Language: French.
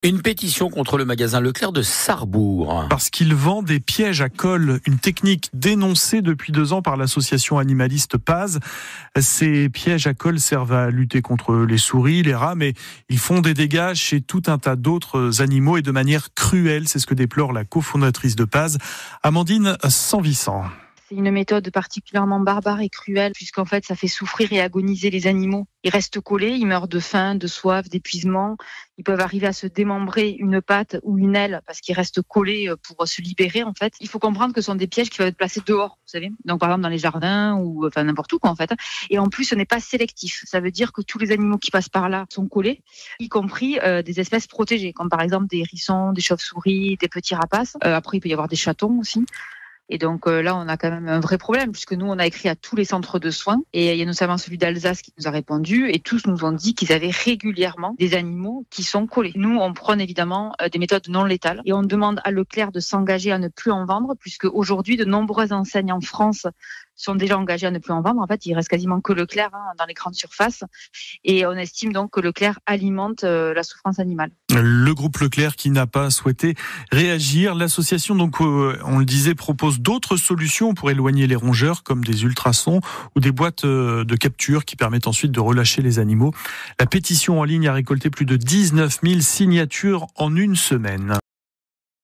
Une pétition contre le magasin Leclerc de Sarrebourg. Parce qu'il vend des pièges à colle, une technique dénoncée depuis 2 ans par l'association animaliste Paz. Ces pièges à colle servent à lutter contre les souris, les rats, mais ils font des dégâts chez tout un tas d'autres animaux et de manière cruelle. C'est ce que déplore la cofondatrice de Paz, Amandine Sanvissant. C'est une méthode particulièrement barbare et cruelle puisqu'en fait ça fait souffrir et agoniser les animaux. Ils restent collés, ils meurent de faim, de soif, d'épuisement. Ils peuvent arriver à se démembrer une patte ou une aile parce qu'ils restent collés pour se libérer en fait. Il faut comprendre que ce sont des pièges qui peuvent être placés dehors, vous savez. Donc par exemple dans les jardins ou enfin n'importe où quoi en fait. Et en plus ce n'est pas sélectif. Ça veut dire que tous les animaux qui passent par là sont collés, y compris des espèces protégées comme par exemple des hérissons, des chauves-souris, des petits rapaces. Après il peut y avoir des chatons aussi. Et donc là, on a quand même un vrai problème puisque nous, on a écrit à tous les centres de soins et il y a notamment celui d'Alsace qui nous a répondu et tous nous ont dit qu'ils avaient régulièrement des animaux qui sont collés. Nous, on prône évidemment des méthodes non létales et on demande à Leclerc de s'engager à ne plus en vendre puisque aujourd'hui, de nombreuses enseignes en France sont déjà engagées à ne plus en vendre. En fait, il reste quasiment que Leclerc dans les grandes surfaces et on estime donc que Leclerc alimente la souffrance animale. Le groupe Leclerc qui n'a pas souhaité réagir. L'association, donc, on le disait, propose d'autres solutions pour éloigner les rongeurs, comme des ultrasons ou des boîtes de capture qui permettent ensuite de relâcher les animaux. La pétition en ligne a récolté plus de 19 000 signatures en une semaine.